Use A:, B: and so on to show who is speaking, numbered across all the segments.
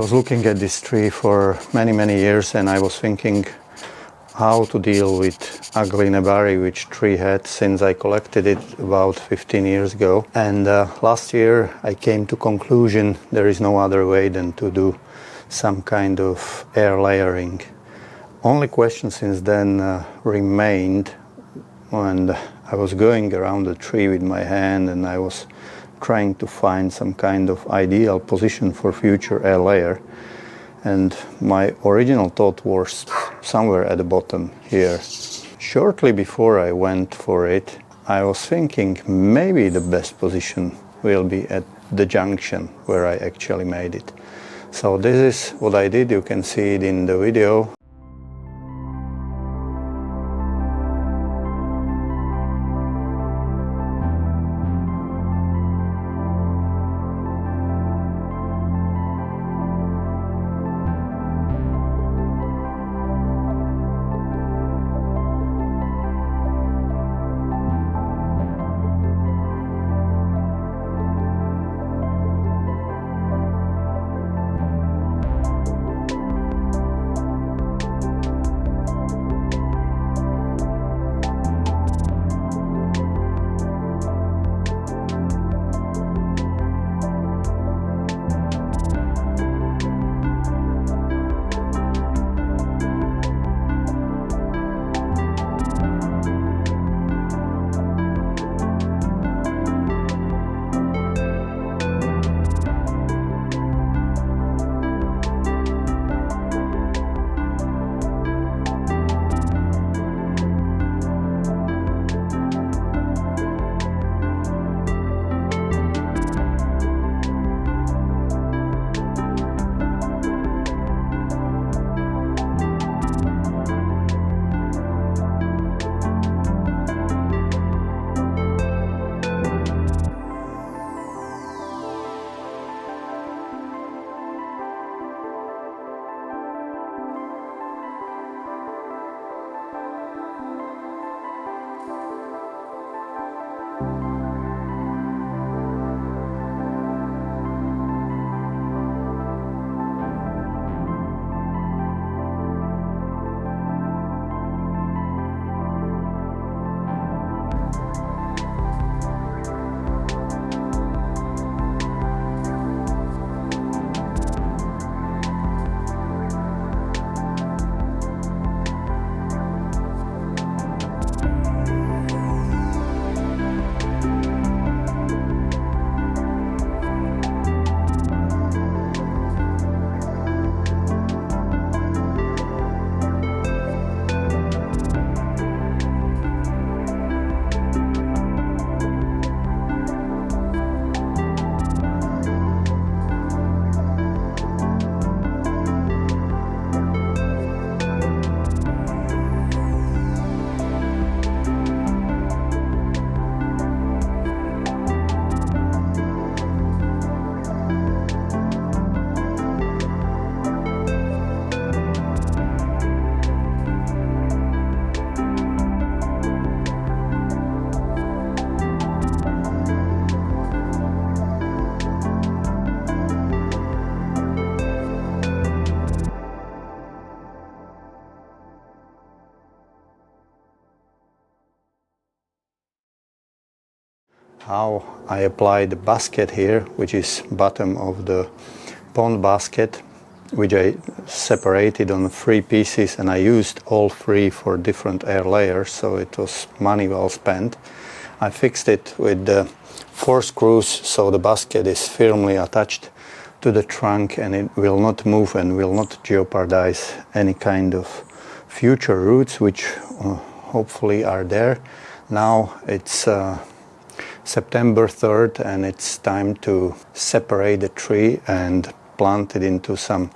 A: I was looking at this tree for many years, and I was thinking how to deal with ugly nebari which tree had, since I collected it about 15 years ago. And last year I came to conclusion there is no other way than to do some kind of air layering. Only question since then remained, and I was going around the tree with my hand and I was trying to find some kind of ideal position for future air layer. And my original thought was somewhere at the bottom here. Shortly before I went for it, I was thinking maybe the best position will be at the junction where I actually made it. So this is what I did. You can see it in the video. How I apply the basket here, which is bottom of the pond basket, which I separated on 3 pieces, and I used all 3 for different air layers, so it was money well spent. I fixed it with the 4 screws, so the basket is firmly attached to the trunk and it will not move and will not jeopardize any kind of future roots, which hopefully are there. Now it's September 3rd and it's time to separate the tree and plant it into some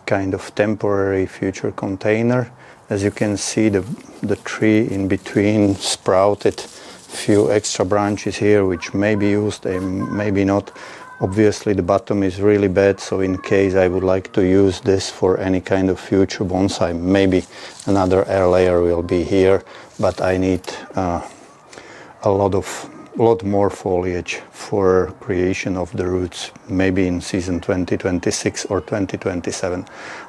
A: kind of temporary future container. As you can see, the tree in between sprouted few extra branches here which may be used and maybe not. Obviously the bottom is really bad, so in case I would like to use this for any kind of future bonsai, maybe another air layer will be here, but I need a lot of lot more foliage for creation of the roots, maybe in season 2026 or 2027.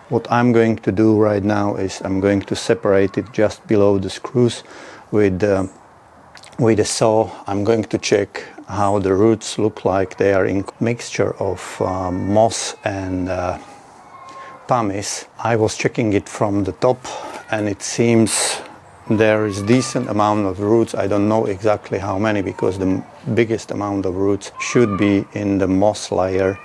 A: What I'm going to do right now is I'm going to separate it just below the screws with a saw. I'm going to check how the roots look like. They are in mixture of moss and pumice. I was checking it from the top and it seems there is decent amount of roots. I don't know exactly how many because the biggest amount of roots should be in the moss layer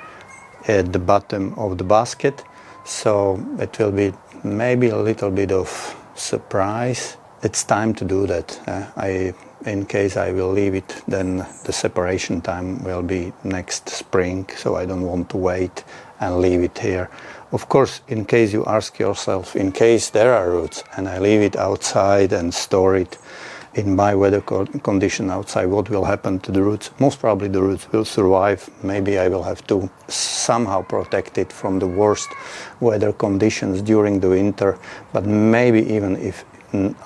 A: at the bottom of the basket. So it will be maybe a little bit of surprise. It's time to do that. In case I will leave it, then the separation time will be next spring, so I don't want to wait and leave it here. Of course, in case you ask yourself, in case there are roots and I leave it outside and store it in my weather condition outside, what will happen to the roots? Most probably the roots will survive. Maybe I will have to somehow protect it from the worst weather conditions during the winter, but maybe even if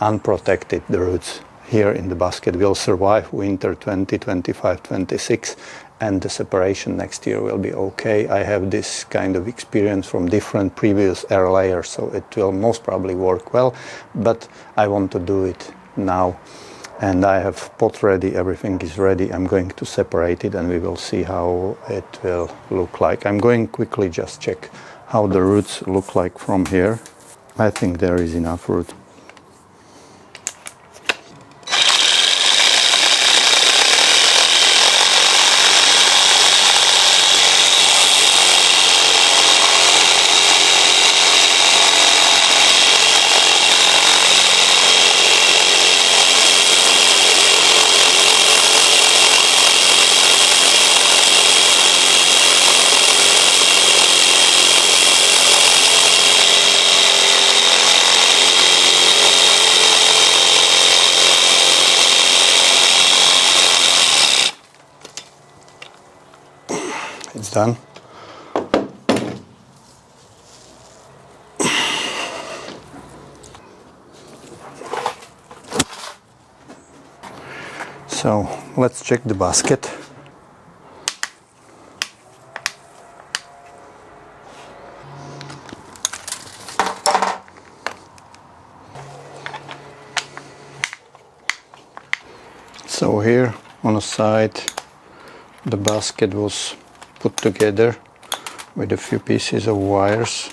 A: unprotected, the roots here in the basket will survive winter 2025, 26, and the separation next year will be okay. I have this kind of experience from different previous air layers, so it will most probably work well, but I want to do it now. And I have pot ready, everything is ready. I'm going to separate it and we will see how it will look like. I'm going quickly just check how the roots look like from here. I think there is enough root. It's done. So let's check the basket. So here on the side the basket was put together with a few pieces of wires.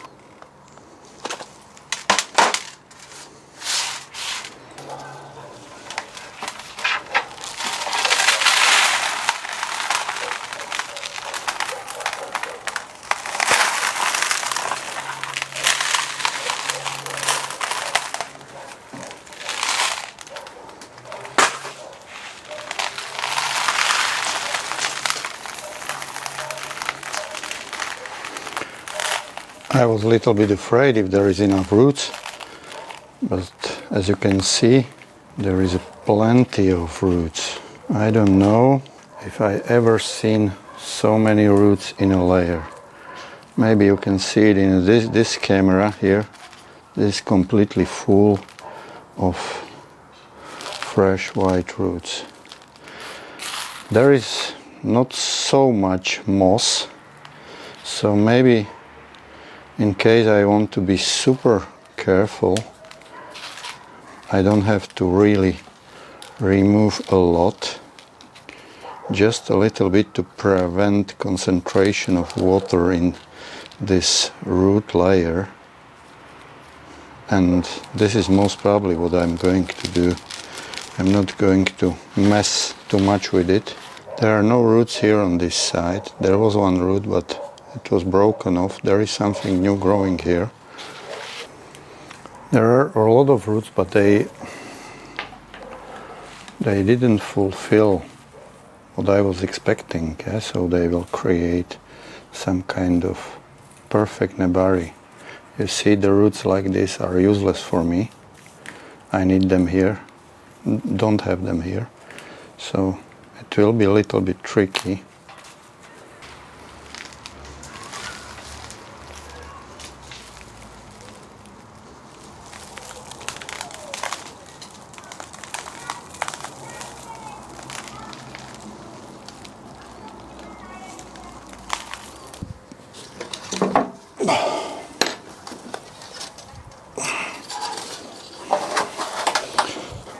A: I was a little bit afraid if there is enough roots, but as you can see, there is plenty of roots. I don't know if I ever seen so many roots in a layer. Maybe you can see it in this camera here. This is completely full of fresh white roots. There is not so much moss, so maybe in case I want to be super careful, I don't have to really remove a lot, just a little bit to prevent concentration of water in this root layer. And this is most probably what I'm going to do. I'm not going to mess too much with it. There are no roots here on this side. There was one root, but it was broken off. There is something new growing here. There are a lot of roots, but they didn't fulfill what I was expecting. So they will create some kind of perfect nebari. You see, the roots like this are useless for me. I need them here, don't have them here. So it will be a little bit tricky.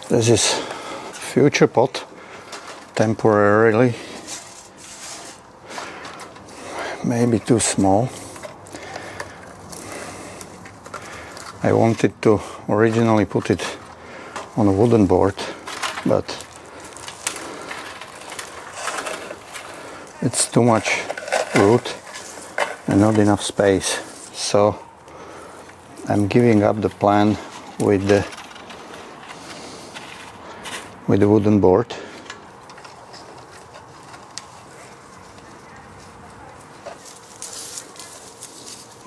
A: This is future pot, temporarily, maybe too small. I wanted to originally put it on a wooden board, but it's too much root and not enough space, so I'm giving up the plan with the wooden board.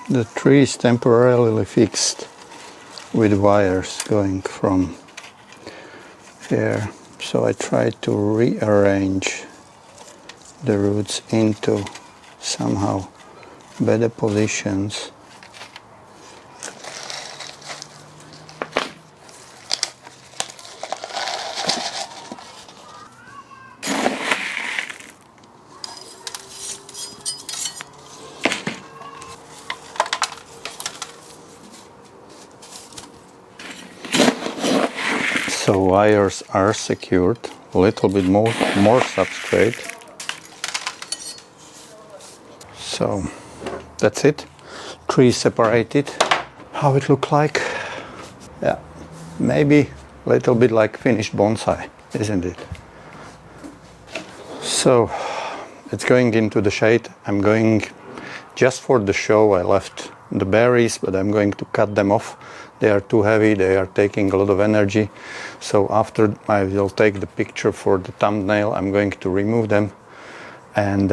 A: The tree is temporarily fixed with wires going from here, so I try to rearrange the roots into somehow better positions. So wires are secured, a little bit more substrate. So that's it. Tree separated. How it look like? Yeah, maybe a little bit like finished bonsai, isn't it? So it's going into the shade. I'm going just for the show. I left the berries, but I'm going to cut them off. They are too heavy, they are taking a lot of energy. So after I will take the picture for the thumbnail, I'm going to remove them, and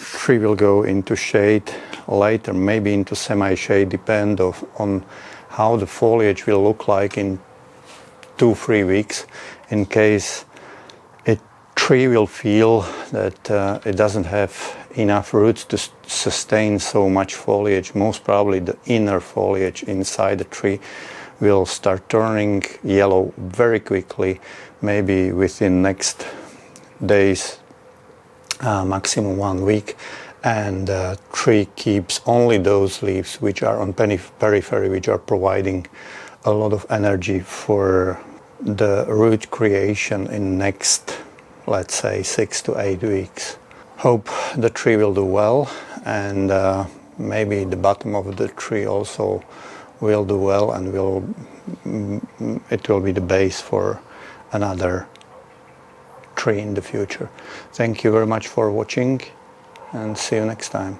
A: tree will go into shade later, maybe into semi-shade, depend on how the foliage will look like in 2-3 weeks. In case a tree will feel that it doesn't have enough roots to sustain so much foliage, most probably the inner foliage inside the tree will start turning yellow very quickly, maybe within next days, maximum 1 week, and the tree keeps only those leaves which are on periphery, which are providing a lot of energy for the root creation in next, let's say, 6 to 8 weeks. Hope the tree will do well, and maybe the bottom of the tree also will do well, and it will be the base for another tree in the future. Thank you very much for watching, and see you next time.